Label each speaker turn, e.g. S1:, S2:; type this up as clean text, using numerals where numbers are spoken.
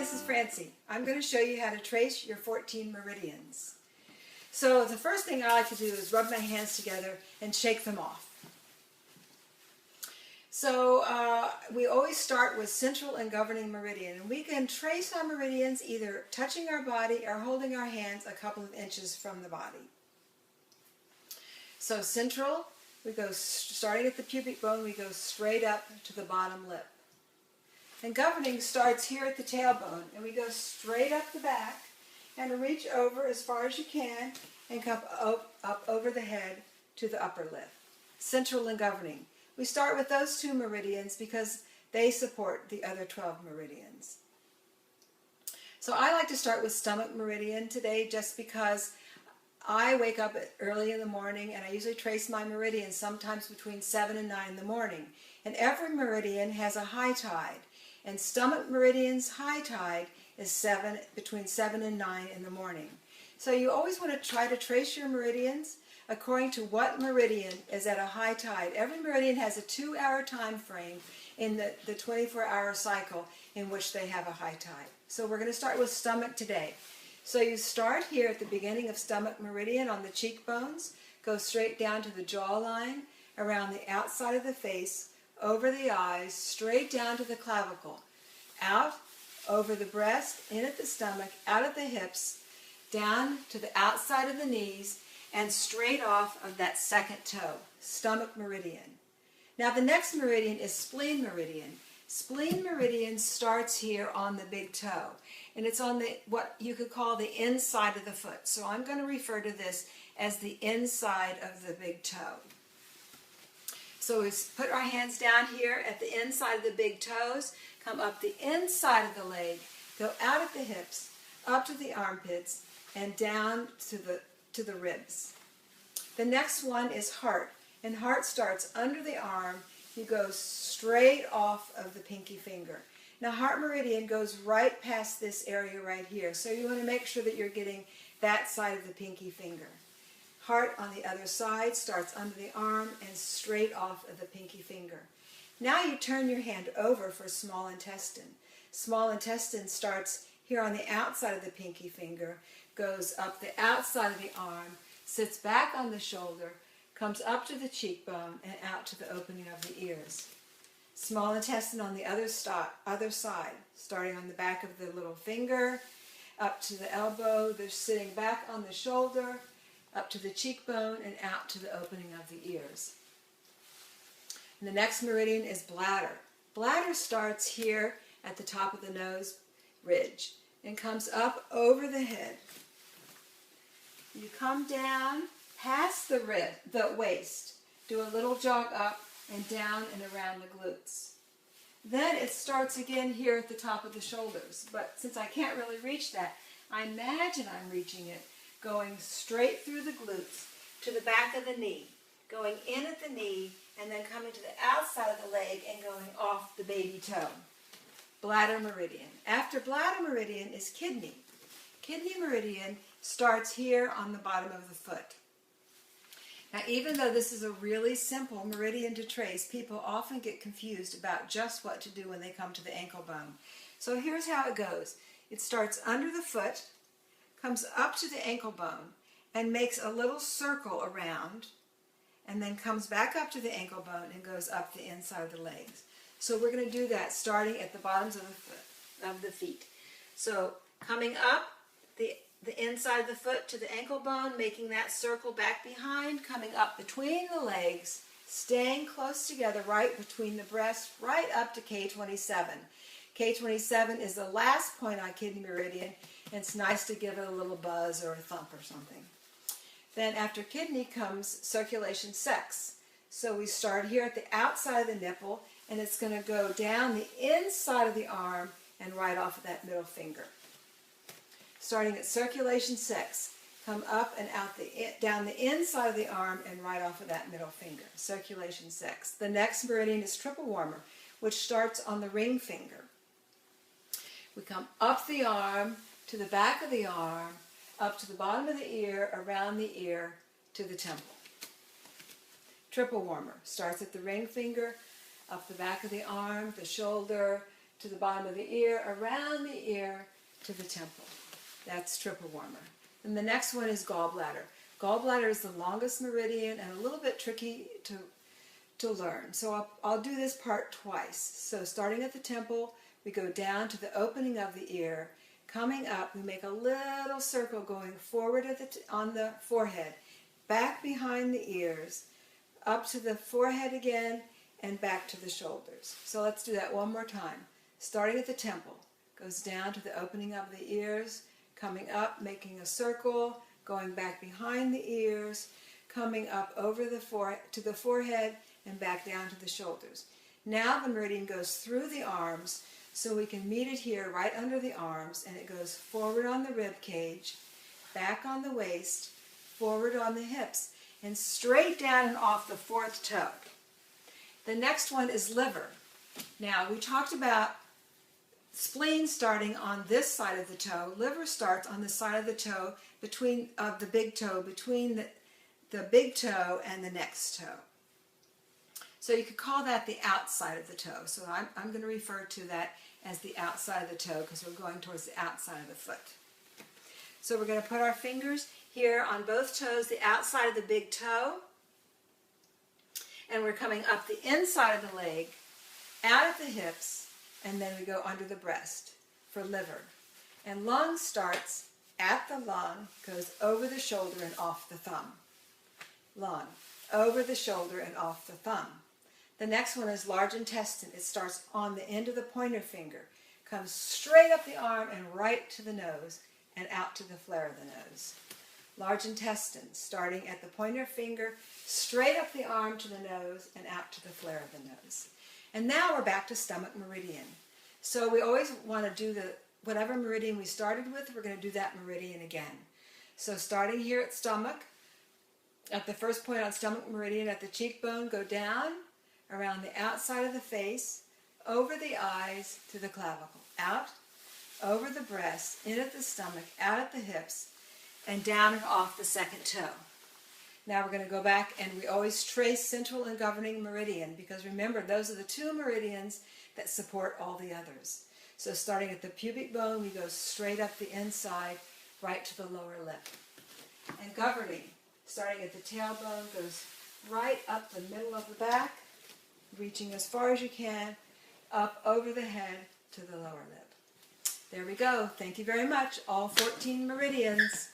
S1: this is Francie. I'm going to show you how to trace your 14 meridians. So the first thing I like to do is rub my hands together and shake them off. So we always start with central and governing meridian. And we can trace our meridians either touching our body or holding our hands a couple of inches from the body. So central, we go starting at the pubic bone, we go straight up to the bottom lip. And governing starts here at the tailbone, and we go straight up the back and reach over as far as you can and come up over the head to the upper lip. Central and governing. We start with those two meridians because they support the other 12 meridians. So I like to start with stomach meridian today just because I wake up early in the morning and I usually trace my meridian sometimes between 7 and 9 in the morning. And every meridian has a high tide. And stomach meridian's high tide is between 7 and 9 in the morning. So you always want to try to trace your meridians according to what meridian is at a high tide. Every meridian has a 2-hour time frame in the 24-hour cycle in which they have a high tide. So we're going to start with stomach today. So you start here at the beginning of stomach meridian on the cheekbones, go straight down to the jawline, around the outside of the face, over the eyes, straight down to the clavicle, out over the breast, in at the stomach, out at the hips, down to the outside of the knees, and straight off of that second toe, stomach meridian. Now the next meridian is spleen meridian. Spleen meridian starts here on the big toe, and it's on what you could call the inside of the foot. So I'm going to refer to this as the inside of the big toe. So we put our hands down here at the inside of the big toes, come up the inside of the leg, go out at the hips, up to the armpits, and down to the ribs. The next one is heart, and heart starts under the arm. You go straight off of the pinky finger. Now heart meridian goes right past this area right here, so you want to make sure that you're getting that side of the pinky finger. Heart on the other side starts under the arm and straight off of the pinky finger. Now you turn your hand over for small intestine. Small intestine starts here on the outside of the pinky finger, goes up the outside of the arm, sits back on the shoulder, comes up to the cheekbone and out to the opening of the ears. Small intestine on the other side, starting on the back of the little finger, up to the elbow, they're sitting back on the shoulder, up to the cheekbone and out to the opening of the ears. And the next meridian is bladder. Bladder starts here at the top of the nose ridge and comes up over the head. You come down past the waist, do a little jog up and down and around the glutes. Then it starts again here at the top of the shoulders, but since I can't really reach that, I imagine I'm reaching it, going straight through the glutes to the back of the knee, going in at the knee, and then coming to the outside of the leg and going off the baby toe. Bladder meridian. After bladder meridian is kidney. Kidney meridian starts here on the bottom of the foot. Now, even though this is a really simple meridian to trace, people often get confused about just what to do when they come to the ankle bone. So here's how it goes. It starts under the foot, comes up to the ankle bone, and makes a little circle around, and then comes back up to the ankle bone and goes up the inside of the legs. So we're going to do that starting at the bottoms of the feet. So coming up the inside of the foot to the ankle bone, making that circle back behind, coming up between the legs, staying close together right between the breasts, right up to K27. K27 is the last point on kidney meridian, and it's nice to give it a little buzz or a thump or something. Then after kidney comes circulation sex. So we start here at the outside of the nipple, and it's going to go down the inside of the arm and right off of that middle finger. Starting at circulation sex, come up and out down the inside of the arm and right off of that middle finger. Circulation sex. The next meridian is triple warmer, which starts on the ring finger. We come up the arm to the back of the arm, up to the bottom of the ear, around the ear, to the temple. Triple warmer starts at the ring finger, up the back of the arm, the shoulder, to the bottom of the ear, around the ear, to the temple. That's triple warmer. And the next one is gallbladder. Gallbladder is the longest meridian and a little bit tricky to learn. So I'll do this part twice. So starting at the temple, we go down to the opening of the ear. Coming up, we make a little circle going forward on the forehead, back behind the ears, up to the forehead again, and back to the shoulders. So let's do that one more time. Starting at the temple, goes down to the opening of the ears, coming up, making a circle, going back behind the ears, coming up over to the forehead, and back down to the shoulders. Now the meridian goes through the arms, so we can meet it here right under the arms, and it goes forward on the rib cage, back on the waist, forward on the hips, and straight down and off the fourth toe. The next one is liver. Now, we talked about spleen starting on this side of the toe. Liver starts on the side of the toe, between the big toe, between the big toe and the next toe. So you could call that the outside of the toe. So I'm going to refer to that as the outside of the toe because we're going towards the outside of the foot. So we're going to put our fingers here on both toes, the outside of the big toe, and we're coming up the inside of the leg, out of the hips, and then we go under the breast for liver. And lung starts at the lung, goes over the shoulder and off the thumb. Lung, over the shoulder and off the thumb. The next one is large intestine. It starts on the end of the pointer finger, comes straight up the arm and right to the nose and out to the flare of the nose. Large intestine, starting at the pointer finger, straight up the arm to the nose and out to the flare of the nose. And now we're back to stomach meridian. So we always want to do whatever meridian we started with, we're going to do that meridian again. So starting here at stomach, at the first point on stomach meridian at the cheekbone, go down around the outside of the face, over the eyes to the clavicle, out, over the breast, in at the stomach, out at the hips, and down and off the second toe. Now we're going to go back and we always trace central and governing meridian because remember, those are the two meridians that support all the others. So starting at the pubic bone, we go straight up the inside, right to the lower lip. And governing, starting at the tailbone, goes right up the middle of the back, reaching as far as you can, up over the head to the lower lip. There we go. Thank you very much, all 14 meridians.